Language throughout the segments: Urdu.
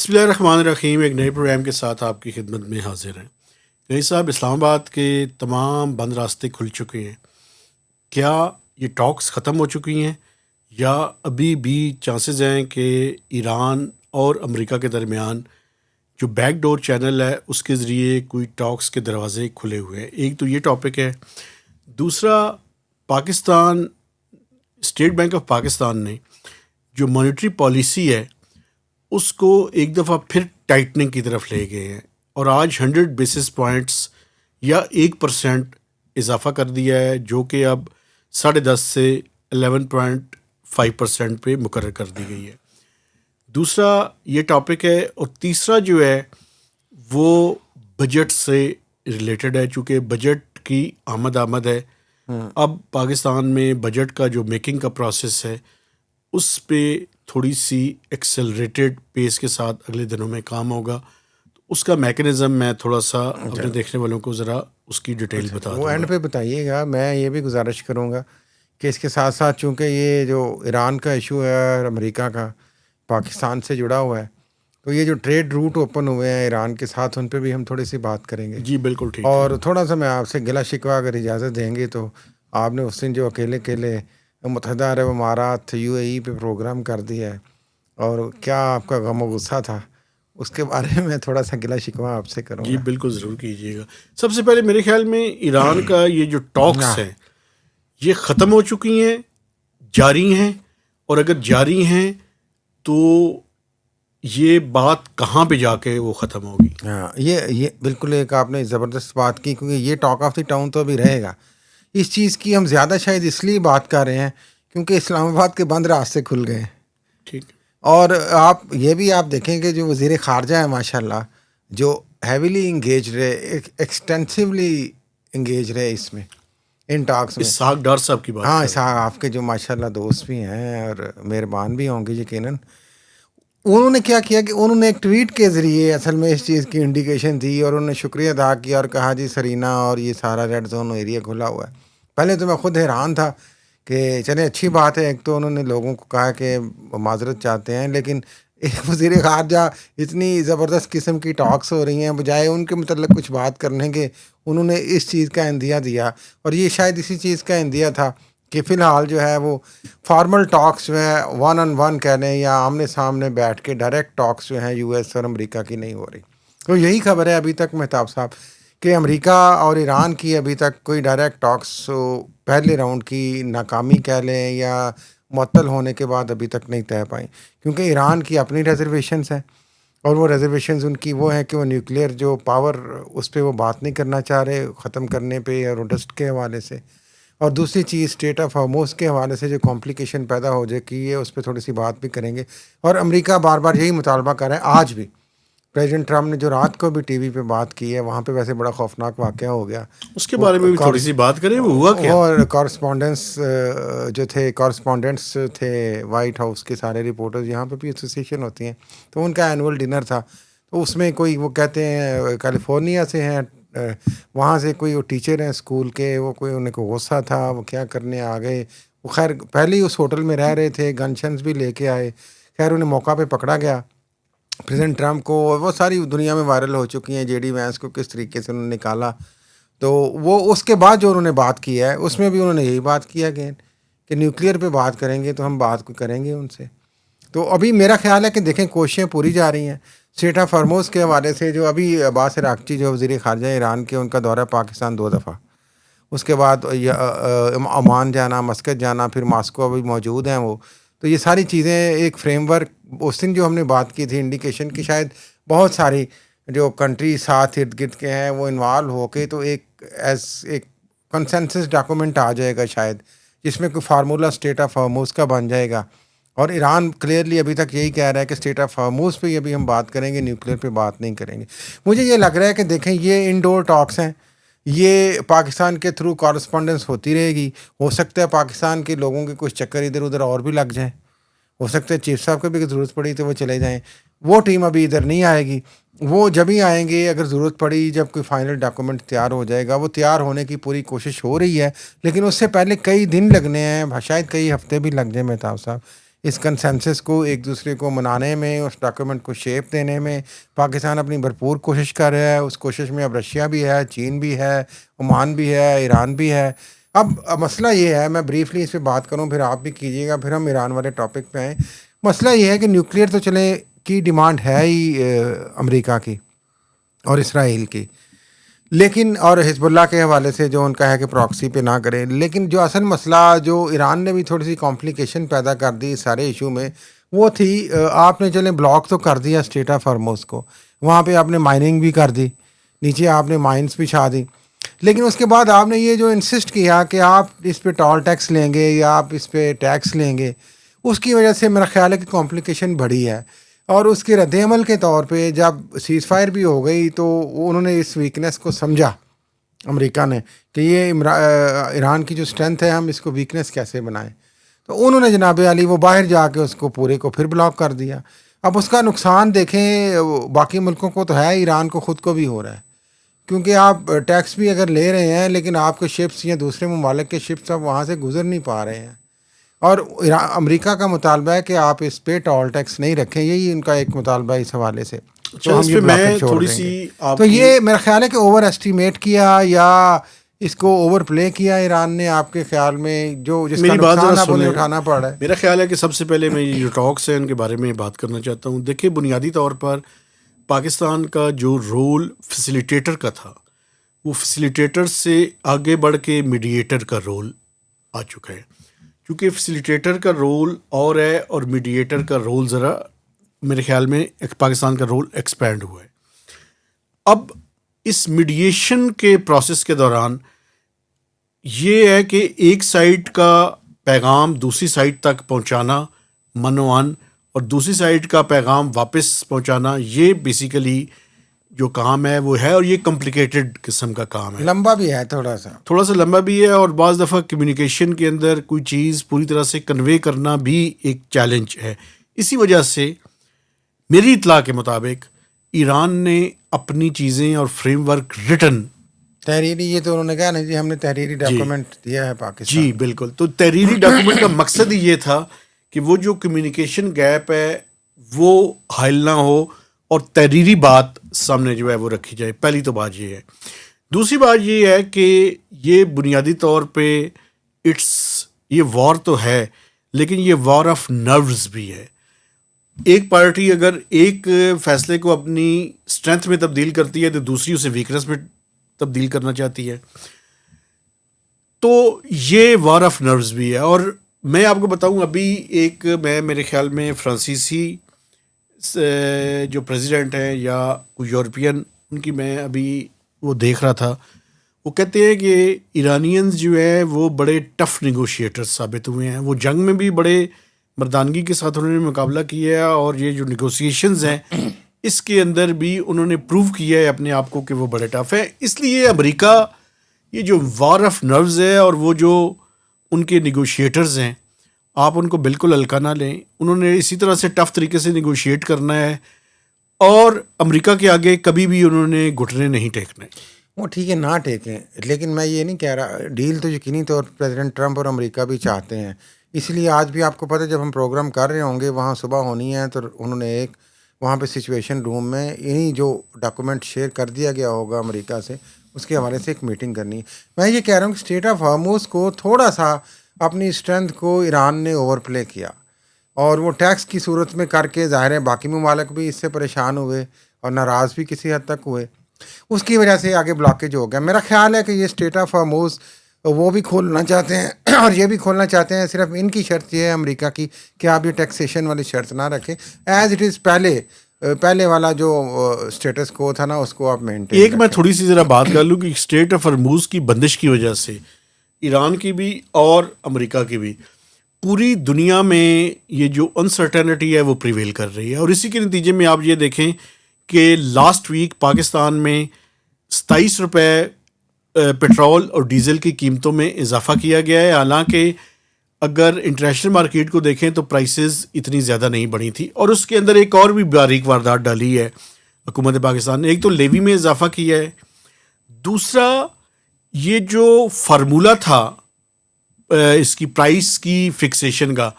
بسم اللہ الرحمن الرحیم. ایک نئے پروگرام کے ساتھ آپ کی خدمت میں حاضر ہیں. رئیس صاحب، اسلام آباد کے تمام بند راستے کھل چکے ہیں. کیا یہ ٹاکس ختم ہو چکی ہیں یا ابھی بھی چانسز ہیں کہ ایران اور امریکہ کے درمیان جو بیک ڈور چینل ہے اس کے ذریعے کوئی ٹاکس کے دروازے کھلے ہوئے ہیں؟ ایک تو یہ ٹاپک ہے. دوسرا، Pakistan state bank of Pakistan نے جو مانیٹری پالیسی ہے اس کو ایک دفعہ پھر ٹائٹننگ کی طرف لے گئے ہیں اور آج 100 بیسس پوائنٹس یا 1% اضافہ کر دیا ہے، جو کہ اب 10.5 سے 11.5% پہ مقرر کر دی گئی ہے. دوسرا یہ ٹاپک ہے. اور تیسرا جو ہے وہ بجٹ سے ریلیٹڈ ہے، چونکہ بجٹ کی آمد ہے. اب پاکستان میں بجٹ کا جو میکنگ کا پروسیس ہے اس پہ تھوڑی سی ایکسلریٹڈ پیس کے ساتھ اگلے دنوں میں کام ہوگا. اس کا میکنزم میں تھوڑا سا اپنے دیکھنے والوں کو ذرا اس کی ڈیٹیل بتا دوں. وہ اینڈ پہ بتائیے گا. میں یہ بھی گزارش کروں گا کہ اس کے ساتھ ساتھ چونکہ یہ جو ایران کا ایشو ہے اور امریکہ کا پاکستان سے جڑا ہوا ہے، تو یہ جو ٹریڈ روٹ اوپن ہوئے ہیں ایران کے ساتھ، ان پہ بھی ہم تھوڑی سی بات کریں گے. جی بالکل ٹھیک. اور تھوڑا سا میں آپ سے گلا شکوہ اگر اجازت دیں گے تو آپ نے اس دن جو اکیلے متحدہ عرب امارات UAE پہ پروگرام کر دیا ہے، اور کیا آپ کا غم و غصہ تھا، اس کے بارے میں تھوڑا سا گلا شکوہ آپ سے کروں گا. جی بالکل ضرور کیجیے گا. سب سے پہلے میرے خیال میں ایران کا یہ جو ٹاکس ہیں یہ ختم ہو چکی ہیں، جاری ہیں، اور اگر جاری ہیں تو یہ بات کہاں پہ جا کے وہ ختم ہوگی؟ ہاں، یہ بالکل ایک آپ نے زبردست بات کی، کیونکہ یہ ٹاک آف دی ٹاؤن تو ابھی رہے گا. اس چیز کی ہم زیادہ شاید اس لیے بات کر رہے ہیں کیونکہ اسلام آباد کے بند راستے کھل گئے ہیں. ٹھیک. اور آپ یہ بھی آپ دیکھیں کہ جو وزیر خارجہ ہے ماشاءاللہ، جو ہیویلی انگیج رہے، ایکسٹینسولی انگیج رہے اس میں، ان ٹاکس میں. اسحاق ڈار صاحب کی بات. ہاں، اسحاق آپ کے جو ماشاءاللہ دوست بھی ہیں اور مہربان بھی ہوں گے یقیناً. انہوں نے کیا کیا کہ انہوں نے ایک ٹویٹ کے ذریعے اصل میں اس چیز کی انڈیکیشن دی، اور انہوں نے شکریہ ادا کیا اور کہا جی سرینا اور یہ سارا ریڈ زون ایریا کھلا ہوا ہے. پہلے تو میں خود حیران تھا کہ چلیں اچھی بات ہے، ایک تو انہوں نے لوگوں کو کہا کہ معذرت چاہتے ہیں، لیکن ایک وزیر خارجہ اتنی زبردست قسم کی ٹاکس ہو رہی ہیں، بجائے ان کے متعلق کچھ بات کرنے کے انہوں نے اس چیز کا عندیہ دیا. اور یہ شاید اسی چیز کا عندیہ تھا کہ فی الحال جو ہے وہ فارمل ٹاکس جو ہے 1-on-1 کہہ لیں یا آمنے سامنے بیٹھ کے ڈائریکٹ ٹاکس جو ہیں US اور امریکہ کی نہیں ہو رہی. تو یہی خبر ہے ابھی تک مہتاب صاحب کہ امریکہ اور ایران کی ابھی تک کوئی ڈائریکٹ ٹاکس پہلے راؤنڈ کی ناکامی کہہ لیں یا معطل ہونے کے بعد ابھی تک نہیں طے پائیں، کیونکہ ایران کی اپنی ریزرویشنز ہیں، اور وہ ریزرویشنز ان کی وہ ہیں کہ وہ نیوکلیئر جو پاور اس پہ وہ بات نہیں کرنا چاہ رہے ختم کرنے پہ اور ڈسٹ کے حوالے سے. اور دوسری چیز اسٹیٹ آف ہارموز کے حوالے سے جو کمپلیکیشن پیدا ہو جائے کی ہے، اس پہ تھوڑی سی بات بھی کریں گے. اور امریکہ بار بار یہی مطالبہ کر رہا ہے. آج بھی پریزیڈنٹ ٹرمپ نے جو رات کو بھی ٹی وی پہ بات کی ہے، وہاں پہ ویسے بڑا خوفناک واقعہ ہو گیا، اس کے بارے میں بھی تھوڑی سی بات کریں. وہ ہوا کیا؟ وہ کارسپونڈنٹس تھے وائٹ ہاؤس کے سارے رپورٹرز، یہاں پہ بھی ایسوسیشن ہوتی ہیں، تو ان کا اینول ڈنر تھا. تو اس میں کوئی وہ کہتے ہیں کیلیفورنیا سے ہیں، وہاں سے کوئی وہ ٹیچر ہیں اسکول کے، وہ کوئی انہیں کو غصہ تھا، وہ کیا کرنے آ گئے. وہ خیر پہلے ہی اس ہوٹل میں رہ رہے تھے، گن شنز بھی لے کے آئے. خیر انہیں موقع پہ پکڑا گیا پریزیڈنٹ ٹرمپ کو. وہ ساری دنیا میں وائرل ہو چکی ہیں JD وینس کو کس طریقے سے انہوں نے نکالا. تو وہ اس کے بعد جو انہوں نے بات کی ہے اس میں بھی انہوں نے یہی بات کیا کہ نیوکلیئر پہ بات کریں گے تو ہم بات کریں گے ان سے. تو ابھی میرا خیال ہے کہ دیکھیں کوششیں پوری جا رہی ہیں. اسٹیٹ آف ہارموز کے حوالے سے جو ابھی عباس عراقچی جو وزیر خارجہ ایران کے، ان کا دورہ پاکستان 2 دفعہ، اس کے بعد عمان جانا، مسقط جانا، پھر ماسکو ابھی موجود ہیں وہ. تو یہ ساری چیزیں ایک فریم ورک، اس دن جو ہم نے بات کی تھی انڈیکیشن کی، شاید بہت ساری جو کنٹری ساتھ ارد گرد کے ہیں وہ انوالو ہو کے تو ایک کنسنسس ڈاکومنٹ آ جائے گا شاید، جس میں کوئی فارمولہ اسٹیٹ آف ہارموز کا بن جائے گا. اور ایران کلیئرلی ابھی تک یہی کہہ رہا ہے کہ اسٹیٹ آف ہارموز پہ ابھی ہم بات کریں گے، نیوکلیئر پہ بات نہیں کریں گے. مجھے یہ لگ رہا ہے کہ دیکھیں یہ انڈور ٹاکس ہیں، یہ پاکستان کے تھرو کارسپونڈنس ہوتی رہے گی. ہو سکتا ہے پاکستان کے لوگوں کے کچھ چکر ادھر ادھر اور بھی لگ جائیں، ہو سکتا ہے چیف صاحب کو بھی ضرورت پڑی تو وہ چلے جائیں. وہ ٹیم ابھی ادھر نہیں آئے گی، وہ جب ہی آئیں گے اگر ضرورت پڑی، جب کوئی فائنل ڈاکومنٹ تیار ہو جائے گا. وہ تیار ہونے کی پوری کوشش ہو رہی ہے، لیکن اس سے پہلے کئی دن لگنے ہیں، شاید کئی ہفتے بھی لگ جائیں مہتاب صاحب. اس کنسنسس کو ایک دوسرے کو منانے میں، اس ڈاکیومنٹ کو شیپ دینے میں پاکستان اپنی بھرپور کوشش کر رہا ہے. اس کوشش میں اب رشیا بھی ہے، چین بھی ہے، عمان بھی ہے، ایران بھی ہے. اب مسئلہ یہ ہے، میں بریفلی اس پہ بات کروں پھر آپ بھی کیجیے گا، پھر ہم ایران والے ٹاپک پہ آئیں. مسئلہ یہ ہے کہ نیوکلیئر تو چلے کی ڈیمانڈ ہے ہی امریکہ کی اور اسرائیل کی، لیکن اور حزب اللہ کے حوالے سے جو ان کا ہے کہ پراکسی پہ نہ کریں. لیکن جو اصل مسئلہ جو ایران نے بھی تھوڑی سی کمپلیکیشن پیدا کر دی اس سارے ایشو میں، وہ تھی آپ نے چلیں بلاک تو کر دیا اسٹریٹ آف ہارموز کو، وہاں پہ آپ نے مائننگ بھی کر دی، نیچے آپ نے مائنس بھی چھا دی، لیکن اس کے بعد آپ نے یہ جو انسسٹ کیا کہ آپ اس پہ ٹول ٹیکس لیں گے یا آپ اس پہ ٹیکس لیں گے، اس کی وجہ سے میرا خیال ہے کہ کمپلیکیشن بڑھی ہے. اور اس کے رد عمل کے طور پہ جب سیز فائر بھی ہو گئی تو انہوں نے اس ویکنیس کو سمجھا، امریکہ نے، کہ یہ ایران کی جو اسٹرینتھ ہے ہم اس کو ویکنیس کیسے بنائیں. تو انہوں نے جناب علی وہ باہر جا کے اس کو پورے کو پھر بلاک کر دیا. اب اس کا نقصان دیکھیں باقی ملکوں کو تو ہے، ایران کو خود کو بھی ہو رہا ہے، کیونکہ آپ ٹیکس بھی اگر لے رہے ہیں لیکن آپ کے شپس یا دوسرے ممالک کے شپس اب وہاں سے گزر نہیں پا رہے ہیں. اور امریکہ کا مطالبہ ہے کہ آپ اس پہ ٹول ٹیکس نہیں رکھیں، یہی ان کا ایک مطالبہ ہے اس حوالے سے. اچھا، تو ہم اس یہ پہ بلاک میں چھوڑ تھوڑی دیں سی گے. آپ تو کی یہ میرا خیال ہے کہ اوور ایسٹیمیٹ کیا یا اس کو اوور پلے کیا ایران نے، آپ کے خیال میں جو جس کا میری بات ذرا نقصان اب سن انہیں لیں. اٹھانا پڑ رہا ہے. میرا خیال ہے کہ سب سے پہلے میں یہ جو ٹاکس ہیں ان کے بارے میں بات کرنا چاہتا ہوں. دیکھیں، بنیادی طور پر پاکستان کا جو رول فیسیلیٹیٹر کا تھا، وہ فیسیلیٹیٹر سے آگے بڑھ کے میڈیٹر کا رول آ چکا ہے. کیونکہ فیسیلیٹیٹر کا رول اور ہے اور میڈیٹر کا رول ذرا میرے خیال میں پاکستان کا رول ایکسپینڈ ہوا ہے. اب اس میڈیشن کے پروسیس کے دوران یہ ہے کہ ایک سائڈ کا پیغام دوسری سائڈ تک پہنچانا منوان، اور دوسری سائڈ کا پیغام واپس پہنچانا، یہ بیسیکلی جو کام ہے وہ ہے، اور یہ کمپلیکیٹڈ قسم کا کام ہے، لمبا بھی ہے تھوڑا سا لمبا بھی ہے، اور بعض دفعہ کمیونیکیشن کے اندر کوئی چیز پوری طرح سے کنوے کرنا بھی ایک چیلنج ہے. اسی وجہ سے میری اطلاع کے مطابق ایران نے اپنی چیزیں اور فریم ورک ریٹن تحریری، یہ تو انہوں نے کہا نا جی ہم نے تحریری ڈاکومنٹ دیا ہے پاکستان. جی بالکل. تو تحریری ڈاکومنٹ کا مقصد ہی یہ تھا کہ وہ جو کمیونیکیشن گیپ ہے وہ حائل نہ ہو اور تحریری بات سامنے جو ہے وہ رکھی جائے. پہلی تو بات یہ ہے. دوسری بات یہ ہے کہ یہ بنیادی طور پہ یہ وار تو ہے، لیکن یہ وار آف نروز بھی ہے. ایک پارٹی اگر ایک فیصلے کو اپنی اسٹرینتھ میں تبدیل کرتی ہے تو دوسری اسے ویکنس میں تبدیل کرنا چاہتی ہے. تو یہ وار آف نروز بھی ہے. اور میں آپ کو بتاؤں، ابھی ایک میرے خیال میں فرانسیسی جو پریزیڈنٹ ہیں یا کوئی یورپین، ان کی میں ابھی وہ دیکھ رہا تھا، وہ کہتے ہیں کہ ایرانینز جو ہے وہ بڑے ٹف نیگوشیٹر ثابت ہوئے ہیں. وہ جنگ میں بھی بڑے مردانگی کے ساتھ انہوں نے مقابلہ کیا ہے، اور یہ جو نیگوسیشنز ہیں اس کے اندر بھی انہوں نے پروو کیا ہے اپنے آپ کو کہ وہ بڑے ٹف ہیں. اس لیے امریکہ یہ جو وار آف نروز ہے اور وہ جو ان کے نیگوشیٹرز ہیں، آپ ان کو بالکل ہلکا نہ لیں. انہوں نے اسی طرح سے ٹف طریقے سے نیگوشیٹ کرنا ہے، اور امریکہ کے آگے کبھی بھی انہوں نے گھٹنے نہیں ٹیکنے. وہ ٹھیک ہے نہ ٹیکیں، لیکن میں یہ نہیں کہہ رہا، ڈیل تو یقینی طور پر پریزیڈنٹ ٹرمپ اور امریکہ بھی چاہتے ہیں. اس لیے آج بھی آپ کو پتہ ہے جب ہم پروگرام کر رہے ہوں گے وہاں صبح ہونی ہے تو انہوں نے ایک وہاں پہ سچویشن روم میں انہیں جو ڈاکومنٹ شیئر کر دیا گیا ہوگا امریکہ سے اس کے حوالے سے ایک میٹنگ کرنی ہے. میں یہ کہہ رہا ہوں کہ اسٹریٹ آف ہارموز کو تھوڑا سا اپنی اسٹرینتھ کو ایران نے اوور پلے کیا، اور وہ ٹیکس کی صورت میں کر کے ظاہر ہے باقی ممالک بھی اس سے پریشان ہوئے اور ناراض بھی کسی حد تک ہوئے، اس کی وجہ سے آگے بلاکیج ہو گیا. میرا خیال ہے کہ یہ اسٹریٹ آف ہارموز وہ بھی کھولنا چاہتے ہیں اور یہ بھی کھولنا چاہتے ہیں. صرف ان کی شرط یہ ہے امریکہ کی کہ آپ یہ ٹیکسیشن والی شرط نہ رکھیں، ایز اٹ از پہلے والا جو اسٹیٹس کو تھا نا اس کو آپ مینٹین. ایک میں تھوڑی سی ذرا بات کر لوں کہ اسٹریٹ آف ہارموز کی بندش کی وجہ سے ایران کی بھی اور امریکہ کی بھی پوری دنیا میں یہ جو انسرٹینٹی ہے وہ پریویل کر رہی ہے. اور اسی کے نتیجے میں آپ یہ دیکھیں کہ لاسٹ ویک پاکستان میں 27 روپے پیٹرول اور ڈیزل کی قیمتوں میں اضافہ کیا گیا ہے. حالانکہ اگر انٹرنیشنل مارکیٹ کو دیکھیں تو پرائسز اتنی زیادہ نہیں بڑھی تھی. اور اس کے اندر ایک اور بھی باریک واردات ڈالی ہے حکومت پاکستان نے. ایک تو لیوی میں اضافہ کیا ہے، دوسرا یہ جو فارمولہ تھا اس کی پرائس کی فکسیشن کا،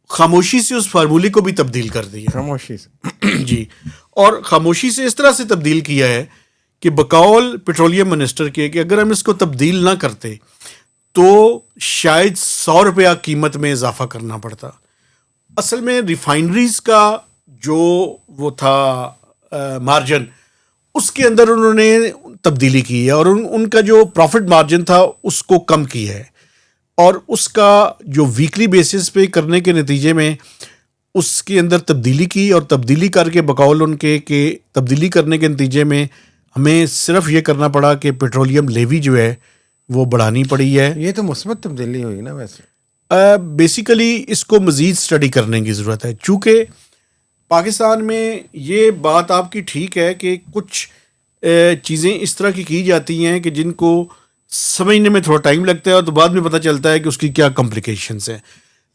خاموشی سے اس فارمولے کو بھی تبدیل کر دیا خاموشی سے جی، اور خاموشی سے اس طرح سے تبدیل کیا ہے کہ بقول پیٹرولیم منسٹر کے کہ اگر ہم اس کو تبدیل نہ کرتے تو شاید 100 روپیہ قیمت میں اضافہ کرنا پڑتا. اصل میں ریفائنریز کا جو وہ تھا مارجن، اس کے اندر انہوں نے تبدیلی کی ہے اور ان کا جو پروفٹ مارجن تھا اس کو کم کیا ہے، اور اس کا جو ویکلی بیسس پہ کرنے کے نتیجے میں اس کے اندر تبدیلی کی، اور تبدیلی کر کے بقول ان کے کہ تبدیلی کرنے کے نتیجے میں ہمیں صرف یہ کرنا پڑا کہ پیٹرولیم لیوی جو ہے وہ بڑھانی پڑی ہے. یہ تو مثبت تبدیلی ہوئی نا ویسے. بیسیکلی اس کو مزید اسٹڈی کرنے کی ضرورت ہے، چونکہ پاکستان میں یہ بات آپ کی ٹھیک ہے کہ کچھ چیزیں اس طرح کی جاتی ہیں کہ جن کو سمجھنے میں تھوڑا ٹائم لگتا ہے اور تو بعد میں پتہ چلتا ہے کہ اس کی کیا کمپلیکیشنز ہیں.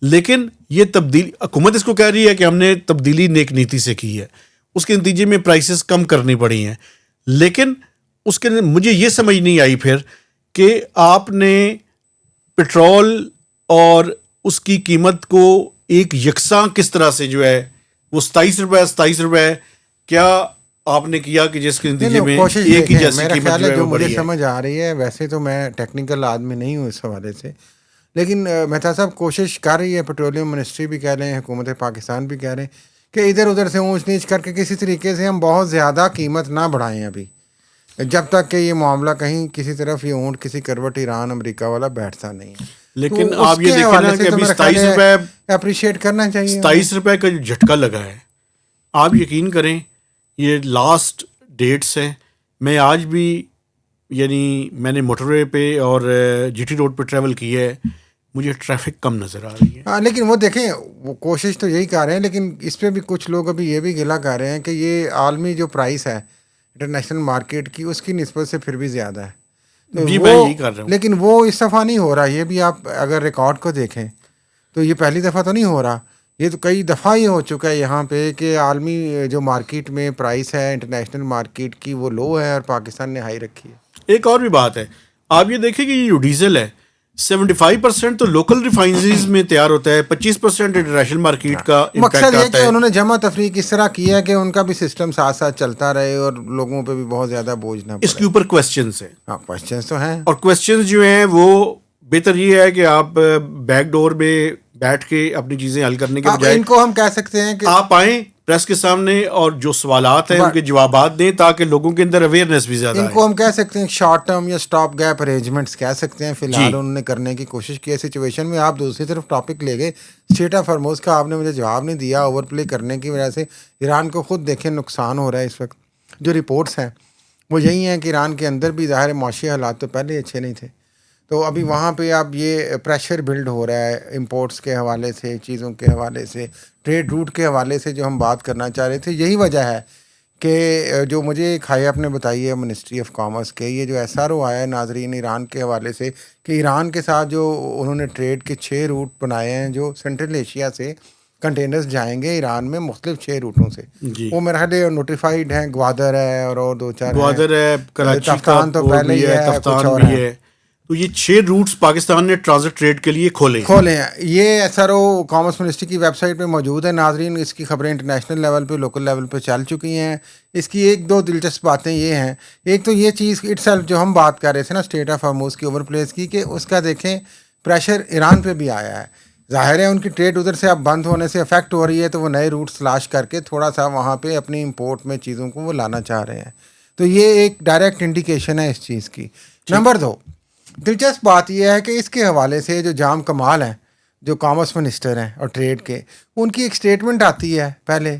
لیکن یہ تبدیلی حکومت اس کو کہہ رہی ہے کہ ہم نے تبدیلی نیک نیتی سے کی ہے، اس کے نتیجے میں پرائسز کم کرنی پڑی ہیں، لیکن اس کے مجھے یہ سمجھ نہیں آئی پھر کہ آپ نے پٹرول اور اس کی قیمت کو ایک یکساں کس طرح سے جو ہے وہ 27 روپے کیا آپ نے کیا کہ جس کے نتیجے میں ایک ہی جیسی قیمت جو ہے وہ بڑھی ہے. سمجھ آ رہی ہے، ویسے تو میں ٹیکنیکل آدمی نہیں ہوں اس حوالے سے، لیکن مہتا صاحب کوشش کر رہی ہے، پیٹرولیم منسٹری بھی کہہ رہے ہیں، حکومت پاکستان بھی کہہ رہے ہیں کہ ادھر ادھر سے اونچ نیچ کر کے کسی طریقے سے ہم بہت زیادہ قیمت نہ بڑھائیں ابھی، جب تک کہ یہ معاملہ کہیں کسی طرف یہ اونٹ کسی کروٹ ایران امریکہ والا بیٹھتا نہیں ہے. لیکن آپ یہ دیکھیں نا کہ ابھی 27 روپے اپریشیٹ کرنا چاہیے. 27 روپے کا جو جھٹکا لگا ہے، آپ یقین کریں یہ لاسٹ ڈیٹس ہیں. میں آج بھی یعنی میں نے موٹر وے پہ اور جی ٹی روڈ پہ ٹریول کیا ہے، مجھے ٹریفک کم نظر آ رہی ہے. ہاں لیکن وہ دیکھیں وہ کوشش تو یہی کر رہے ہیں، لیکن اس پہ بھی کچھ لوگ ابھی یہ بھی گلا کر رہے ہیں کہ یہ عالمی جو پرائس ہے انٹرنیشنل مارکیٹ کی، اس کی نسبت سے پھر بھی زیادہ ہے. جی میں یہی کر رہا ہوں. لیکن وہ اس دفعہ نہیں ہو رہا، یہ بھی آپ اگر ریکارڈ کو دیکھیں تو یہ پہلی دفعہ تو نہیں ہو رہا، یہ تو کئی دفعہ یہ ہو چکا ہے یہاں پہ کہ عالمی جو مارکیٹ میں پرائس ہے انٹرنیشنل مارکیٹ کی وہ لو ہے اور پاکستان نے ہائی رکھی ہے. ایک اور بھی بات ہے، آپ یہ دیکھیں کہ یہ جو ڈیزل ہے 75% تو لوکل ریفائنریز میں تیار ہوتا ہے، 25% انٹرنیشنل مارکیٹ کا امپیکٹ مقصد آتا ہے. یہ کہ انہوں نے جمع تفریق اس طرح کیا ہے کہ ان کا بھی سسٹم ساتھ ساتھ چلتا رہے اور لوگوں پہ بھی بہت زیادہ بوجھ نہ پڑے. اس کے اوپر کویسچنز ہیں. ہاں کویسچنز تو ہیں، اور کویسچنز جو ہیں وہ بہتر یہ ہے کہ آپ بیک ڈور میں بیٹھ کے اپنی چیزیں حل کرنے کے بجائے ان کو ہم کہہ سکتے ہیں کہ آپ آئیں پریس کے سامنے اور جو سوالات ہیں ان کے جوابات دیں تاکہ لوگوں کے اندر اویئرنیس بھی زیادہ ان کو ہم کہہ سکتے ہیں شارٹ ٹرم یا سٹاپ گیپ ارینجمنٹس کہہ سکتے ہیں. فی الحال انہوں نے کرنے کی کوشش کی ہے سچویشن میں. آپ دوسری طرف ٹاپک لے گئے اسٹریٹ آف ہارموز کا، آپ نے مجھے جواب نہیں دیا. اوور پلے کرنے کی وجہ سے ایران کو خود دیکھیں نقصان ہو رہا ہے اس وقت. جو رپورٹس ہیں وہ یہی ہیں کہ ایران کے اندر بھی ظاہر معاشی حالات تو پہلے اچھے نہیں تھے، تو ابھی وہاں پہ اب یہ پریشر بلڈ ہو رہا ہے امپورٹس کے حوالے سے، چیزوں کے حوالے سے، ٹریڈ روٹ کے حوالے سے جو ہم بات کرنا چاہ رہے تھے. یہی وجہ ہے کہ جو مجھے ایک ہائی اپ نے بتائی ہے منسٹری آف کامرس کے، یہ جو ایس آر او آیا ہے ناظرین ایران کے حوالے سے کہ ایران کے ساتھ جو انہوں نے ٹریڈ کے 6 روٹ بنائے ہیں جو سینٹرل ایشیا سے کنٹینرز جائیں گے ایران میں مختلف 6 روٹوں سے. وہ میرے خیال نوٹیفائڈ ہیں، گوادر ہے اور 2-4 گوادر ہے، کراچی کا تفتان تو پہلے ہی ہے، تفتان بھی ہے. تو یہ 6 روٹس پاکستان نے ٹرانزٹ ٹریڈ کے لیے کھولے ہیں. یہ S R O commerce ministry کی ویب سائٹ پہ موجود ہے ناظرین. اس کی خبریں انٹرنیشنل لیول پہ لوکل لیول پہ چل چکی ہیں. اس کی 1-2 دلچسپ باتیں یہ ہیں. ایک تو یہ چیز اٹ سیلف جو ہم بات کر رہے تھے نا اسٹریٹ آف ہارموز کی اوور پلیس کی، کہ اس کا دیکھیں پریشر ایران پہ بھی آیا ہے. ظاہر ہے ان کی ٹریڈ ادھر سے اب بند ہونے سے افیکٹ ہو رہی ہے، تو وہ نئے روٹس تلاش کر کے تھوڑا سا وہاں پہ اپنی امپورٹ میں چیزوں کو وہ لانا چاہ رہے ہیں. تو یہ ایک ڈائریکٹ انڈیکیشن ہے اس چیز کی. نمبر 2 دلچسپ بات یہ ہے کہ اس کے حوالے سے جو جام کمال ہیں جو کامرس منسٹر ہیں اور ٹریڈ کے، ان کی ایک اسٹیٹمنٹ آتی ہے پہلے،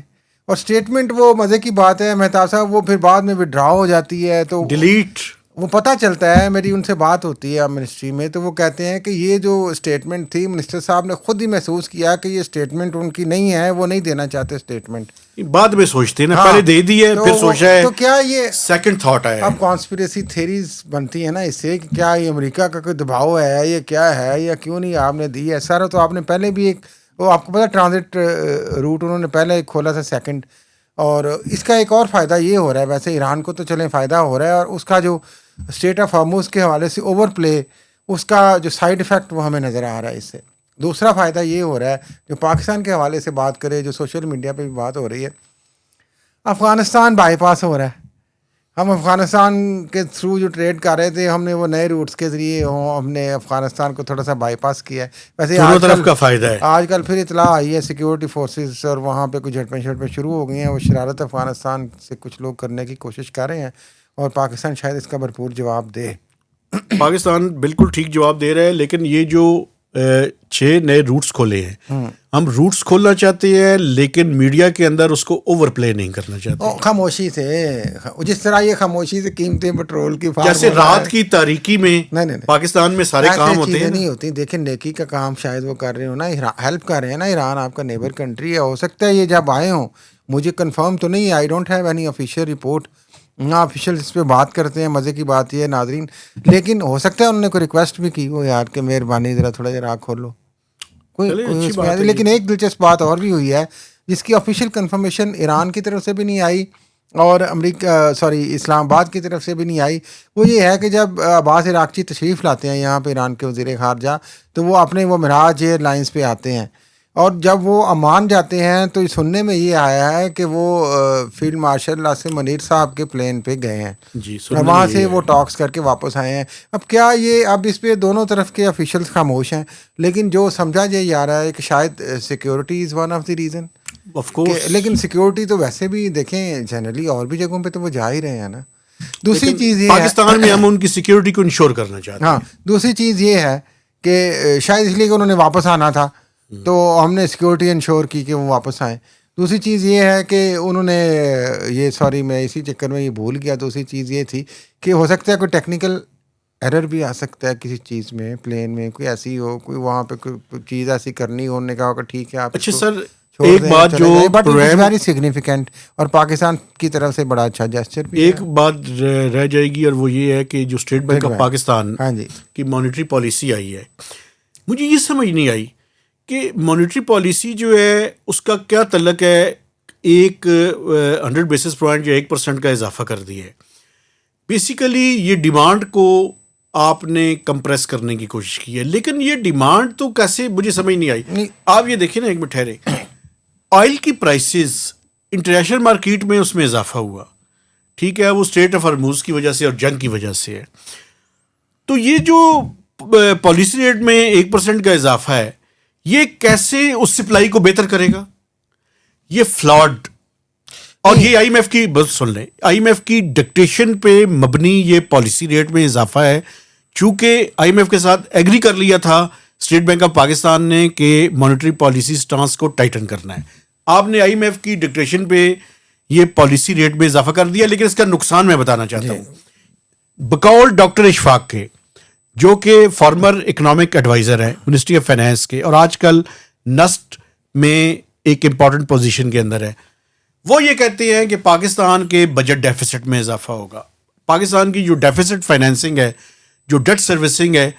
اور اسٹیٹمنٹ وہ مزے کی بات ہے مہتاب صاحب، وہ پھر بعد میں وڈرا ہو جاتی ہے تو ڈیلیٹ. وہ پتہ چلتا ہے. میری ان سے بات ہوتی ہے منسٹری میں تو وہ کہتے ہیں کہ یہ جو اسٹیٹمنٹ تھی منسٹر صاحب نے خود ہی محسوس کیا کہ یہ اسٹیٹمنٹ ان کی نہیں ہے، وہ نہیں دینا چاہتے اسٹیٹمنٹ. بعد میں سوچتے ہیں نا، پہلے دے دی ہے پھر سوچا ہے، تو کیا یہ سیکنڈ تھاٹ آیا. اب کانسپریسی تھیریز بنتی ہیں نا اس سے کہ کیا یہ امریکہ کا کوئی دباؤ ہے، یہ کیا ہے، یا کیوں نہیں آپ نے دی ہے. سارا تو آپ نے پہلے بھی ایک وہ آپ کو پتا ٹرانزٹ روٹ انہوں نے پہلے کھولا تھا سیکنڈ. اور اس کا ایک اور فائدہ یہ ہو رہا ہے، ویسے ایران کو تو چلیں فائدہ ہو رہا ہے، اور اس کا جو اسٹیٹ آف ہارموز کے حوالے سے اوور پلے، اس کا جو سائیڈ افیکٹ وہ ہمیں نظر آ رہا ہے اس سے. دوسرا فائدہ یہ ہو رہا ہے جو پاکستان کے حوالے سے بات کرے, جو سوشل میڈیا پہ بھی بات ہو رہی ہے, افغانستان بائی پاس ہو رہا ہے. ہم افغانستان کے تھرو جو ٹریڈ کر رہے تھے, ہم نے وہ نئے روٹس کے ذریعے ہم نے افغانستان کو تھوڑا سا بائی پاس کیا ہے. ویسے دونوں طرف کا فائدہ ہے. آج کل پھر اطلاع آئی ہے سیکیورٹی فورسز اور وہاں پہ کچھ جھڑپیں شروع ہو گئی ہیں. وہ شرارت افغانستان سے کچھ لوگ کرنے کی کوشش کر رہے ہیں اور پاکستان شاید اس کا بھرپور جواب دے. پاکستان بالکل ٹھیک جواب دے رہا ہے, لیکن یہ جو 6 نئے روٹس کھولے ہیں, ہم روٹس کھولنا چاہتے ہیں لیکن میڈیا کے اندر اس کو اوور پلے نہیں کرنا چاہتے. خاموشی سے, جس طرح یہ خاموشی سے قیمتیں پٹرول کی جیسے رات کی تاریکی میں پاکستان میں سارے کام ہوتے ہیں, نہیں ہوتی. دیکھیں نیکی کا کام شاید وہ کر رہے ہو نا, ہیلپ کر رہے ہیں نا. ایران آپ کا نیبر کنٹری ہے, ہو سکتا ہے یہ جب آئے ہوں, مجھے کنفرم تو نہیں, I don't have any official report, نہ آفیشیل اس پہ بات کرتے ہیں. مزے کی بات یہ ہے ناظرین, لیکن ہو سکتا ہے انہوں نے کوئی ریکویسٹ بھی کی ہو یار کہ مہربانی ذرا تھوڑا راہ کھولو, کوئی. لیکن ایک دلچسپ بات اور بھی ہوئی ہے جس کی آفیشیل کنفرمیشن ایران کی طرف سے بھی نہیں آئی اور اسلام آباد کی طرف سے بھی نہیں آئی. وہ یہ ہے کہ جب عباس عراقچی تشریف لاتے ہیں یہاں پہ ایران کے وزیر خارجہ, تو وہ اپنے وہ معراج ایئر لائنس پہ آتے ہیں, اور جب وہ عمان جاتے ہیں تو سننے میں یہ آیا ہے کہ وہ فیلڈ مارشل عاصم منیر صاحب کے پلین پہ گئے ہیں اور وہاں سے وہ ٹاکس کر کے واپس آئے ہیں. اب کیا یہ اب اس پہ دونوں طرف کے آفیشلس خاموش ہیں, لیکن جو سمجھا جا رہا ہے کہ شاید security is one of the reason. لیکن سیکیورٹی تو ویسے بھی دیکھیں جنرلی اور بھی جگہوں پہ تو وہ جا ہی رہے ہیں نا. دوسری چیز یہ پاکستان میں ہم ان کی سیکیورٹی کو انشور کرنا چاہتے ہیں. ہاں, دوسری چیز یہ ہے کہ شاید اس لیے کہ انہوں نے واپس آنا تھا تو ہم نے سیکیورٹی انشور کی کہ وہ واپس آئیں. دوسری چیز یہ ہے کہ انہوں نے میں اسی چکر میں یہ بھول گیا. دوسری چیز یہ تھی کہ ہو سکتا ہے کوئی ٹیکنیکل ایرر بھی آ سکتا ہے کسی چیز میں, پلین میں کوئی ایسی ہو, کوئی وہاں پہ کوئی چیز ایسی کرنی ہو, انہوں نے کہا کہ ٹھیک ہے آپ. اچھا سر, ایک بات جو ویری سگنیفیکینٹ اور پاکستان کی طرف سے بڑا اچھا جیسچر بھی ایک بات رہ جائے گی, اور وہ یہ ہے کہ جو اسٹیٹ بینک آف پاکستان کی مانیٹری پالیسی آئی ہے, مجھے یہ سمجھ نہیں آئی کہ مانیٹری پالیسی جو ہے اس کا کیا تعلق ہے 100 بیسس پوائنٹ یا 1% کا اضافہ کر دیا ہے. بیسیکلی یہ ڈیمانڈ کو آپ نے کمپریس کرنے کی کوشش کی ہے, لیکن یہ ڈیمانڈ تو کیسے, مجھے سمجھ نہیں آئی. آپ یہ دیکھیں نا, ایک منٹ ٹھہرے, آئل کی پرائسز انٹرنیشنل مارکیٹ میں اس میں اضافہ ہوا, ٹھیک ہے, وہ اسٹریٹ آف ہرموز کی وجہ سے اور جنگ کی وجہ سے ہے. تو یہ جو پالیسی ریٹ میں 1% کا اضافہ ہے, یہ کیسے اس سپلائی کو بہتر کرے گا؟ یہ فلاڈ. اور یہ آئی ایم ایف کی بات سن لیں, آئی ایم ایف کی ڈکٹیشن پہ مبنی یہ پالیسی ریٹ میں اضافہ ہے, چونکہ آئی ایم ایف کے ساتھ ایگری کر لیا تھا اسٹیٹ بینک آف پاکستان نے کہ مانیٹری پالیسی سٹانس کو ٹائٹن کرنا ہے. آپ نے آئی ایم ایف کی ڈکٹیشن پہ یہ پالیسی ریٹ میں اضافہ کر دیا, لیکن اس کا نقصان میں بتانا چاہتا ہوں. بقول ڈاکٹر اشفاق کے, جو کہ فارمر اکنامک ایڈوائزر ہیں منسٹری آف فائنانس کے, اور آج کل نسٹ میں ایک امپورٹنٹ پوزیشن کے اندر ہے, وہ یہ کہتے ہیں کہ پاکستان کے بجٹ ڈیفیسٹ میں اضافہ ہوگا. پاکستان کی جو ڈیفیسٹ فائنینسنگ ہے, جو ڈیٹ سروسنگ ہے,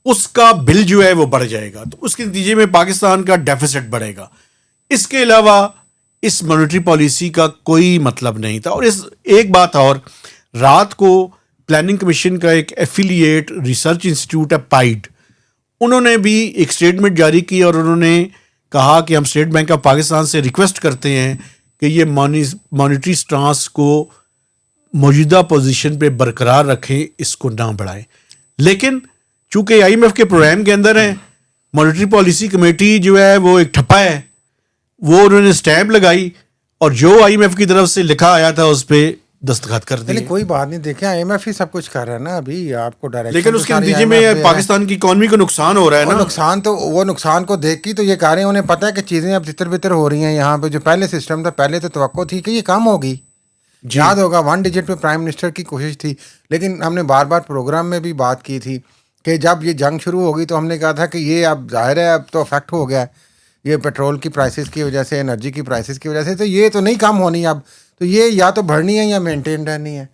اس کا بل جو ہے وہ بڑھ جائے گا, تو اس کے نتیجے میں پاکستان کا ڈیفیسٹ بڑھے گا. اس کے علاوہ اس مانیٹری پالیسی کا کوئی مطلب نہیں تھا. اور اس ایک بات اور, رات کو پلاننگ کمیشن کا ایک ایفیلیٹ ریسرچ انسٹیٹیوٹ ہے پائیڈ, انہوں نے بھی ایک اسٹیٹمنٹ جاری کی اور انہوں نے کہا کہ ہم اسٹیٹ بینک آف پاکستان سے ریکویسٹ کرتے ہیں کہ یہ مانیٹری سٹانس کو موجودہ پوزیشن پہ برقرار رکھیں, اس کو نہ بڑھائیں. لیکن چونکہ آئی ایم ایف کے پروگرام کے اندر ہیں, مانیٹری پالیسی کمیٹی جو ہے وہ ایک ٹھپا ہے, وہ انہوں نے اسٹیمپ لگائی اور جو آئی ایم ایف کی طرف سے لکھا آیا تھا اس پہ دستخط کر دیے. کوئی بات نہیں, دیکھیں آئی ایم ایف ہی سب کچھ کر رہا ہے نا ابھی, آپ کو ڈائریکشن, لیکن اس کے نتیجے میں پاکستان کی اکانومی کو نقصان ہو رہا ہے نا. نقصان تو وہ نقصان کو دیکھ کے تو یہ کہہ رہے ہیں, انہیں پتہ ہے کہ چیزیں اب تتر بتر ہو رہی ہیں یہاں پہ. جو پہلے سسٹم تھا, پہلے تو توقع تھی کہ یہ کم ہوگی, یاد ہوگا 1 ڈیجٹ پہ پرائم منسٹر کی کوشش تھی, لیکن ہم نے بار بار پروگرام میں بھی بات کی تھی کہ جب یہ جنگ شروع ہوگی تو ہم نے کہا تھا کہ یہ اب ظاہر ہے اب تو افیکٹ ہو گیا ہے یہ پیٹرول کی پرائسز کی وجہ سے, انرجی کی پرائسز کی وجہ سے, تو یہ تو نہیں کم ہونی اب, تو یہ یا تو بڑھنی ہے یا مینٹین رہنی ہے.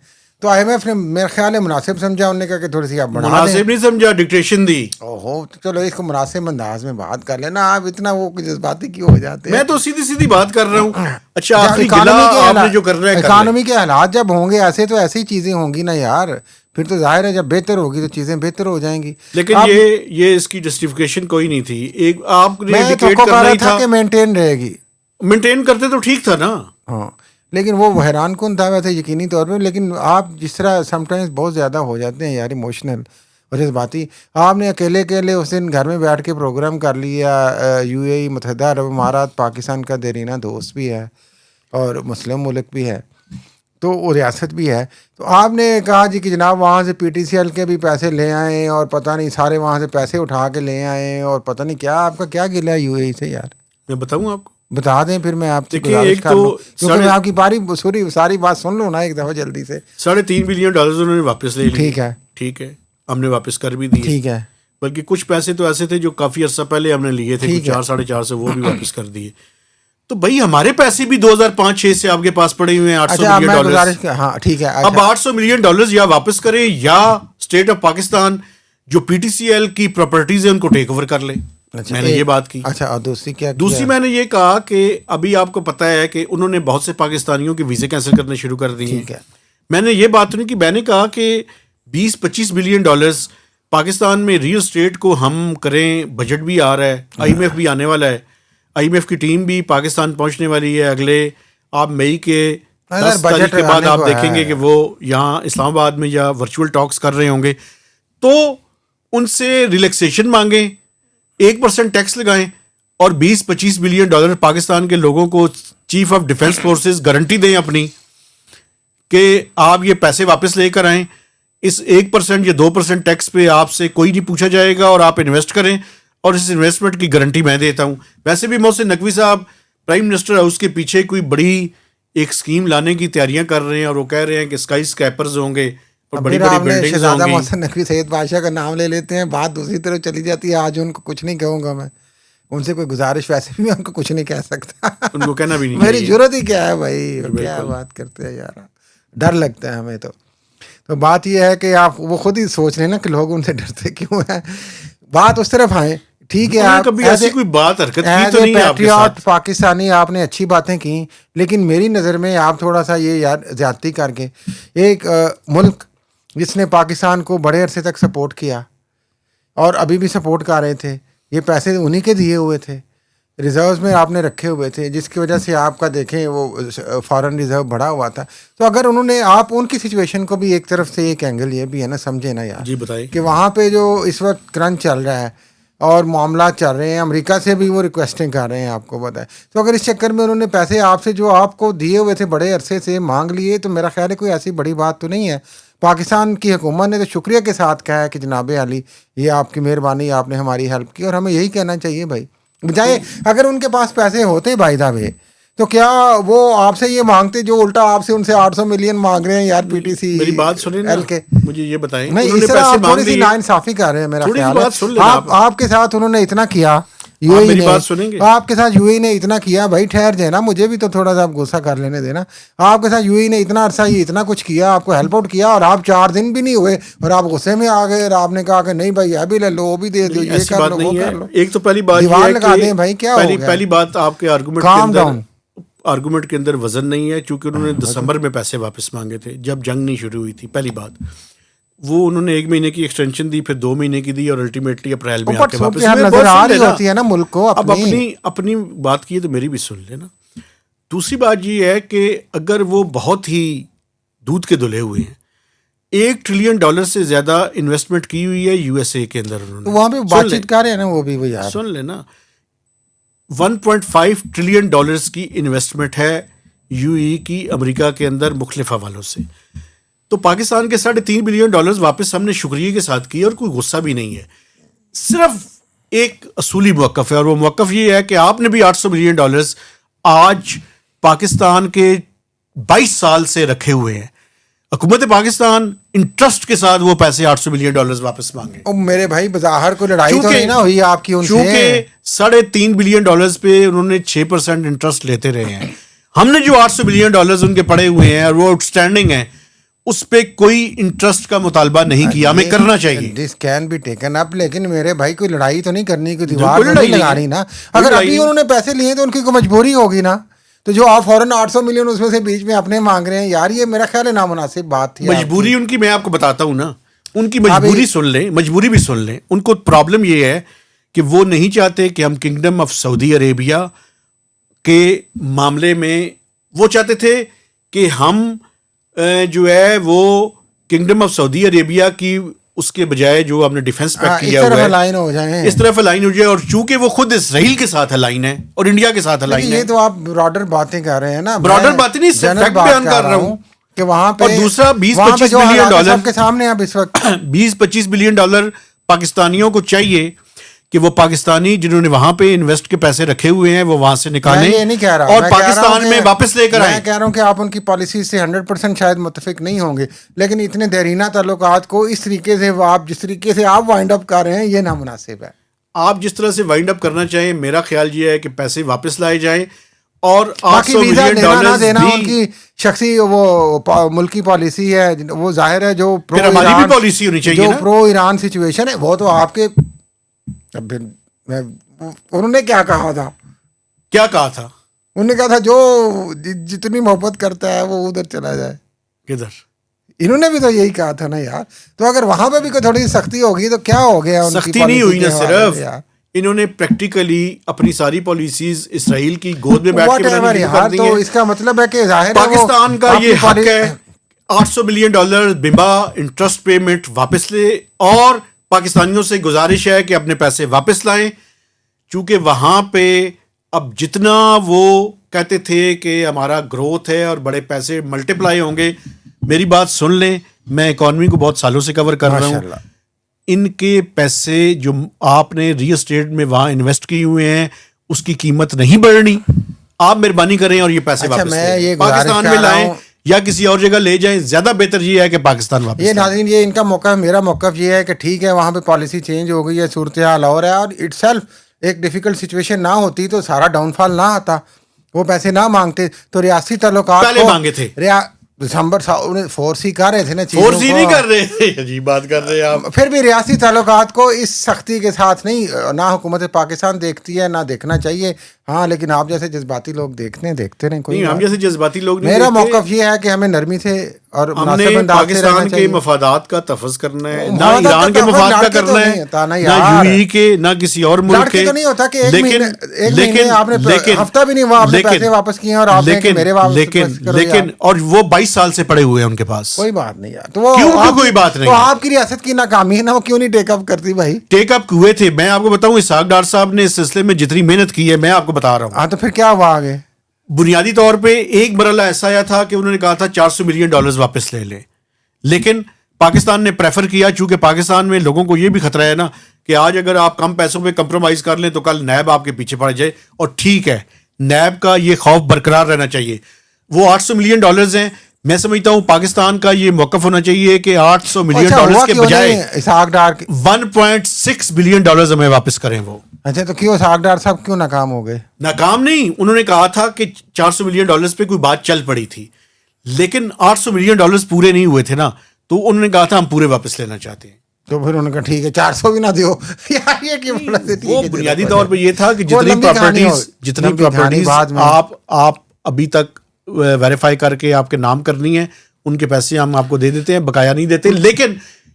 تو آئی ایم ایف نے میرا خیال ہے مناسب سمجھا, انہوں نے کہا کہ تھوڑی سی آپ بڑھا دیں. مناسب نہیں سمجھا, ڈکٹیشن دی. اوہو, چلو اس کو مناسب انداز میں بات کر لینا, آپ اتنا وہ جذباتی کیوں ہو جاتے ہیں؟ میں تو سیدھی بات کر رہا ہوں. اچھا, آپ نے جو کرنا ہے, اکانومی کے حالات جب ہوں گے ایسے تو ایسی چیزیں ہوں گی نا یار. پھر تو ظاہر ہے جب بہتر ہوگی تو چیزیں بہتر ہو جائیں گی. لیکن یہ اس کی جسٹیفیکیشن کوئی نہیں تھی. ایک آپ نے میں ڈکلیئر توقع کر کرنا رہا ہی تھا کہ مینٹین رہے گی. مینٹین کرتے تو ٹھیک تھا نا. ہاں لیکن وہ حیران کن تھا ویسے یقینی طور پہ. لیکن آپ جس طرح سم ٹائمز بہت زیادہ ہو جاتے ہیں یار ایموشنل اور جذباتی. آپ نے اکیلے اس دن گھر میں بیٹھ کے پروگرام کر لیا. یو اے ای متحدہ عرب امارات پاکستان کا دیرینہ دوست بھی ہے اور مسلم ملک بھی ہے تو وہ ریاست بھی ہے. تو آپ نے کہا جی کہ جناب وہاں سے پی ٹی سی ایل کے بھی پیسے لے آئیں اور پتہ نہیں سارے وہاں سے پیسے اٹھا کے لے آئیں اور پتہ نہیں کیا آپ کا کیا گلہ ہے یو اے ای سے یار. میں بتاؤں آپ کو, بتا دیں پھر میں آپ سے دیکھیے گزارش ایک کر لوں تو کیونکہ میں آپ کی ساری بات سن لوں نا ایک دفعہ جلدی سے. $3.5 بلین انہوں نے واپس لے لیے. ٹھیک ہے ہم نے واپس کر بھی دیے. ٹھیک ہے. بلکہ کچھ پیسے تو ایسے تھے جو کافی عرصہ پہلے ہم نے لیے تھے, کچھ 4-4.5 سے, وہ بھی واپس کر دیے. تو بھائی ہمارے پیسے بھی 2005-6 سے آپ کے پاس پڑے ہوئے ہیں $800 ملین. ہاں ٹھیک ہے. اب $800 ملین یا واپس کریں یا اسٹیٹ آف پاکستان جو پی ٹی سی ایل کی پراپرٹیز ہیں ان کو ٹیک اوور کر لیں. میں نے یہ بات کی. اچھا اور دوسری میں نے یہ کہا کہ ابھی آپ کو پتہ ہے کہ انہوں نے بہت سے پاکستانیوں کے ویزے کینسل کرنے شروع کر دیے ہیں. میں نے یہ بات نہیں کی, میں نے کہا کہ $20-25 بلین پاکستان میں ریل اسٹیٹ کو ہم کریں. بجٹ بھی آ رہا ہے, آئی ایم ایف بھی آنے والا ہے, آئی ایم ایف کی ٹیم بھی پاکستان پہنچنے والی ہے اگلے. آپ مئی کے 10 تاریخ کے بعد آپ دیکھیں گے کہ وہ یہاں اسلام آباد میں یا ورچوئل ٹاکس کر رہے ہوں گے. تو ان سے ریلیکسیشن مانگیں, 1% ٹیکس لگائیں اور $20-25 بلین پاکستان کے لوگوں کو chief of defence forces guarantee دیں اپنی کہ آپ یہ پیسے واپس لے کر آئیں. اس 1% یا 2% ٹیکس پہ آپ سے کوئی نہیں پوچھا جائے گا اور آپ انویسٹ کریں, اور اس انویسٹمنٹ کی گارنٹی میں دیتا ہوں. ویسے بھی محسن نقوی صاحب پرائم منسٹر ہاؤس کے پیچھے کوئی بڑی ایک اسکیم لانے کی تیاریاں کر رہے ہیں اور وہ کہہ رہے ہیں کہ اسکائی اسکیپرز ہوں گے اور بڑی بڑی بلڈنگز ہوں گی. محسن نقوی سید بادشاہ کا نام لے لیتے ہیں, بات دوسری طرف چلی جاتی ہے. آج ان کو کچھ نہیں کہوں گا میں, ان سے کوئی گزارش, ویسے بھی میں ان کو کچھ نہیں کہہ سکتا, ان کو کہنا بھی نہیں, میری ضرورت ہی کیا ہے بھائی, کیا بات کرتے ہیں یار, ڈر لگتا ہے ہمیں. تو بات یہ ہے کہ آپ وہ خود ہی سوچ رہے ہیں نا کہ لوگ ان سے ڈرتے کیوں ہیں. بات اس طرف آئیں, ٹھیک ہے, آپ کبھی ایسی کوئی بات حرکت کی تو نہیں آپ کے ساتھ. پاکستانی آپ نے اچھی باتیں کی, لیکن میری نظر میں آپ تھوڑا سا یہ یار زیادتی کر کے, ایک ملک جس نے پاکستان کو بڑے عرصے تک سپورٹ کیا اور ابھی بھی سپورٹ کر رہے تھے, یہ پیسے انہی کے دیے ہوئے تھے, ریزروز میں آپ نے رکھے ہوئے تھے, جس کی وجہ سے آپ کا دیکھیں وہ فارن ریزرو بڑا ہوا تھا. تو اگر انہوں نے, آپ ان کی سچویشن کو بھی ایک طرف سے ایک اینگل یہ بھی ہے نا, سمجھے نا یار, جی بتائیں, کہ وہاں پہ جو اس وقت کرنچ چل رہا ہے اور معاملات چل رہے ہیں, امریکہ سے بھی وہ ریکویسٹنگ کر رہے ہیں, آپ کو پتہ ہے. تو اگر اس چکر میں انہوں نے پیسے آپ سے جو آپ کو دیے ہوئے تھے بڑے عرصے سے مانگ لیے, تو میرا خیال ہے کوئی ایسی بڑی بات تو نہیں ہے. پاکستان کی حکومت نے تو شکریہ کے ساتھ کہا ہے کہ جناب علی یہ آپ کی مہربانی, آپ نے ہماری ہیلپ کی, اور ہمیں یہی کہنا چاہیے بھائی. بجائے اگر ان کے پاس پیسے ہوتے بھائی دھاوے, تو کیا وہ آپ سے یہ مانگتے جو الٹا آپ سے ان سے $800 ملین مانگ رہے ہیں یار پی ٹی سی. میری بات سنیں نا, مجھے یہ بتائیں, نہیں اس طرح آپ تھوڑی سی ناانصافی کر رہے ہیں میرا خیال ہے. آپ کے ساتھ انہوں نے اتنا کیا, یو اے نے آپ کے ساتھ, یو اے نے اتنا کیا, بھائی ٹھہر جائے نا, مجھے بھی تو تھوڑا سا آپ غصہ کر لینے دینا. آپ کے ساتھ یو اے نے اتنا عرصہ یہ اتنا کچھ کیا, آپ کو ہیلپ آؤٹ کیا, اور آپ 4 دن بھی نہیں ہوئے اور آپ غصے میں آ گئے اور آپ نے کہا کہ نہیں بھائی یہ بھی لے لو, وہ بھی دے دو, یہ کر لو, وہ کر لو. ایک تو پہلی بات دیوار لگا دیں بھائی, کیا ہو گیا. پہلی بات آپ کے آرگومنٹ کے اندر وزن نہیں ہے, چونکہ انہوں نے دسمبر میں پیسے واپس مانگے تھے جب جنگ نہیں شروع ہوئی تھی. پہلی بات, وہ انہوں نے 1 مہینے کی ایکسٹینشن دی, پھر 2 مہینے کی دی, اور الٹیمیٹلی اپریل میں آ کے واپس. نظر آ رہی ہوتی ہے نا ملک کو. اب اپنی بات کی ہے تو میری بھی سن لینا. دوسری بات یہ ہے کہ اگر وہ بہت ہی دودھ کے دھلے ہوئے ہیں, $1 ٹریلین سے زیادہ انویسٹمنٹ کی ہوئی ہے یو ایس اے کے اندر, انہوں نے وہاں پہ بات چیت کر رہے ہیں نا, وہ بھی وہ یار سن لینا. $1.5 ٹریلین کی انویسٹمنٹ ہے یو اے کی امریکہ کے اندر مختلف حوالوں سے. تو پاکستان کے $3.5 بلین واپس ہم نے شکریہ کے ساتھ کیے, اور کوئی غصہ بھی نہیں ہے. صرف ایک اصولی موقف ہے, اور وہ موقف یہ ہے کہ آپ نے بھی $800 ملین آج پاکستان کے 22 سال سے رکھے ہوئے ہیں. حکومت پاکستان انٹرسٹ کے ساتھ وہ پیسے $800 ملین واپس مانگے. میرے بھائی بظاہر کو لڑائی تو نہیں نا ہوئی آپ کی ان سے, چونکہ $3.5 بلین پہ انہوں نے 6% انٹرسٹ لیتے رہے ہیں. ہم نے جو $800 ملین ان کے پڑے ہوئے ہیں اور وہ آؤٹ اسٹینڈنگ ہیں, اس پہ کوئی انٹرسٹ کا مطالبہ نہیں کیا. ہمیں کرنا چاہیے, this can be taken up. لیکن میرے بھائی کوئی لڑائی تو نہیں کرنی, کوئی دیوار نہیں لگانی نا. اگر ابھی انہوں نے پیسے لیے تو ان کی کوئی مجبوری ہوگی نا. تو جو آپ فوراً 800 ملین اس میں سے بیچ میں اپنے مانگ رہے ہیں یار, یہ میرا خیال ہے نامناسب بات تھی. مجبوری ان کی میں آپ کو بتاتا ہوں نا, ان کی مجبوری سن لیں, مجبوری بھی سن لیں. ان کو پرابلم یہ ہے کہ وہ نہیں چاہتے کہ ہم کنگڈم آف سعودی عربیہ کے معاملے میں, وہ چاہتے تھے کہ ہم جو ہے وہ کنگڈم آف سعودی عربیہ کی اس کے بجائے جو ہم نے ڈیفنس پیکٹ کیا ہوا ہے اس طرف الائن ہو جائے, اور چونکہ وہ خود اسرائیل کے ساتھ الائن ہے اور انڈیا کے ساتھ الائن ہے. یہ تو آپ براڈر باتیں کر رہے ہیں نا, براڈر باتیں نہیں, فیکٹ بیان کر رہا ہوں کہ وہاں پہ. اور دوسرا 20-25 بلین ڈالر کے سامنے اب اس وقت 20-25 بلین ڈالر پاکستانیوں کو چاہیے کہ وہ پاکستانی جنہوں نے وہاں پہ انویسٹ کے پیسے رکھے ہوئے ہیں وہ وہاں سے نکالیں. یہ نہیں کہہ رہا, اور پاکستان میں واپس لے کر آئیں. میں کہہ رہا ہوں کہ آپ ان کی پالیسی سے 100% شاید متفق نہیں ہوں گے, لیکن اتنے دیرینہ تعلقات کو اس طریقے سے آپ جس طریقے سے آپ وائنڈ اپ کر رہے ہیں یہ نامناسب ہے. آپ جس طرح سے وائنڈ اپ کرنا چاہیں, میرا خیال یہ ہے کہ پیسے واپس لائے جائیں, اور باقی 800 ویزا ملین دینا نہ دینا ڈالر ان کی شخصی وہ ملکی پالیسی ہے, وہ ظاہر ہے. جو پھر ہماری بھی پالیسی ہونی چاہیے جو نا. پرو ایران سچویشن ہے وہ تو آپ کے, انہوں نے کیا کہا تھا, کیا کہا تھا, انہوں نے کہا تھا جو جتنی محبت کرتا ہے وہ ادھر چلا جائے. کدھر, انہوں نے بھی تو یہی کہا تھا نا یار. تو اگر وہاں پہ بھی کوئی تھوڑی سی سختی ہوگی تو کیا ہو گیا, سختی نہیں ہوئی نا, صرف انہوں نے پریکٹیکلی اپنی ساری پالیسیز اسرائیل کی گود میں بیٹھ کے بنانی شروع کر دی ہیں. تو اس کا مطلب ہے کہ ظاہر پاکستان کا یہ حق ہے 800 ملین ڈالر بما انٹرسٹ پیمنٹ واپس لے, اور پاکستانیوں سے گزارش ہے کہ اپنے پیسے واپس لائیں, چونکہ وہاں پہ اب جتنا وہ کہتے تھے کہ ہمارا گروتھ ہے اور بڑے پیسے ملٹیپلائی ہوں گے. میری بات سن لیں, میں اکانومی کو بہت سالوں سے کور کر رہا ہوں. ان کے پیسے جو آپ نے ریل اسٹیٹ میں وہاں انویسٹ کیے ہوئے ہیں اس کی قیمت نہیں بڑھنی. آپ مہربانی کریں اور یہ پیسے واپس لیں, پاکستان میں لائیں یا کسی اور جگہ لے جائیں. زیادہ بہتر یہ ہے کہ پاکستان واپس. یہ ناظرین, یہ ان کا موقف, میرا موقف یہ ہے کہ ٹھیک ہے وہاں پہ پالیسی چینج ہو گئی ہے, صورتحال اور ہے, اور اٹ سیلف ایک ڈیفیکلٹ سچویشن نہ ہوتی تو سارا ڈاؤن فال نہ آتا, وہ پیسے نہ مانگتے تو ریاستی تعلقات پہلے مانگے تھے. دسمبر فورس ہی کر رہے تھے نا, فورس ہی نہیں کر رہے تھے, عجیب بات کر رہے ہیں آپ. پھر بھی ریاستی تعلقات کو اس سختی کے ساتھ نہیں, نہ حکومت پاکستان دیکھتی ہے نہ دیکھنا چاہیے. ہاں لیکن آپ جیسے جذباتی لوگ دیکھتے رہیں, کوئی ہم جیسے جذباتی لوگ نہیں. میرا موقف یہ ہے کہ ہمیں نرمی سے اور ہم نے پاکستان کے مفادات کا تحفظ کرنا ہے, نہ ایران کے مفاد کا کرنا ہے, نہ یو اے کے, نہ کسی اور ملک کے. تو نہیں ہوتا کہ ایک مہینے آپ نے ہفتہ بھی نہیں ہوا, آپ نے پیسے واپس کیے اور آپ نے میرے واپس. لیکن اور وہ 22 سال سے پڑے ہوئے ہیں ان کے پاس. کوئی بات نہیں یار, تو کوئی بات نہیں. تو آپ کی ریاست کی ناکامی ہے نا, وہ کیوں نہیں ٹیک اپ کرتی بھائی. ٹیک اپ ہوئے تھے, میں آپ کو بتاؤں اسحاق ڈار صاحب نے اس سلسلے میں جتنی محنت کی ہے میں آپ کو بتا رہا ہوں. ہاں تو پھر کیا ہوا آگے. بنیادی طور پہ ایک مرحلہ ایسا آیا تھا کہ انہوں نے کہا تھا 400 ملین ڈالرز واپس لے لیں, لیکن پاکستان نے پریفر کیا, چونکہ پاکستان میں لوگوں کو یہ بھی خطرہ ہے نا کہ آج اگر آپ کم پیسوں پہ کمپرومائز کر لیں تو کل نیب آپ کے پیچھے پڑ جائے. اور ٹھیک ہے, نیب کا یہ خوف برقرار رہنا چاہیے. وہ 800 ملین ڈالرز ہیں, میں سمجھتا ہوں پاکستان کا یہ موقف ہونا چاہیے کہ 800 ملین ڈالرز کے بجائے 1.6 بلین ڈالرز ہمیں واپس کریں. وہ اچھا, تو کیوں اسحاق ڈار صاحب کیوں ناکام ہو گئے. ناکام نہیں, انہوں نے کہا تھا کہ 400 ملین ڈالرز پہ کوئی بات چل پڑی تھی, لیکن 800 ملین ڈالرز پورے نہیں ہوئے تھے نا, تو انہوں نے کہا تھا ہم پورے واپس لینا چاہتے ہیں. تو پھر انہوں نے کہا ٹھیک ہے 400 بھی نہ دیو. وہ بنیادی طور پہ یہ تھا کہ جتنی پراپرٹیز آپ ابھی تک ویریفائی کر کے آپ کے نام کرنی ہے ان کے پیسے ہم آپ کو دے دیتے ہیں, بقایا نہیں دیتے. لیکن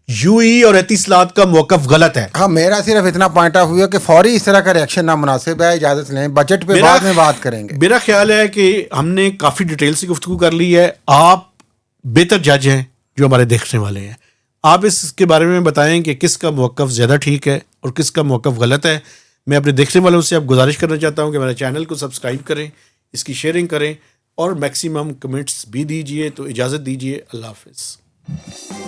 یو ای اور احتسابات کا موقف غلط ہے. ہاں, میرا صرف اتنا پوائنٹ آف ویو ہے کہ فوری اس طرح کا ریئیکشن نامناسب ہے. اجازت لیں, بجٹ پہ بعد میں بات کریں گے. میرا خیال ہے کہ ہم نے کافی ڈیٹیل سے گفتگو کر لی ہے. آپ بہتر جج ہیں جو ہمارے دیکھنے والے ہیں, آپ اس کے بارے میں بتائیں کہ کس کا موقف زیادہ ٹھیک ہے اور کس کا موقف غلط ہے. میں اپنے دیکھنے والوں سے اب گزارش کرنا چاہتا ہوں کہ میرے چینل کو سبسکرائب کریں, اس کی شیئرنگ کریں اور میکسیمم کمنٹس بھی دیجیے. تو اجازت دیجیے, اللہ حافظ.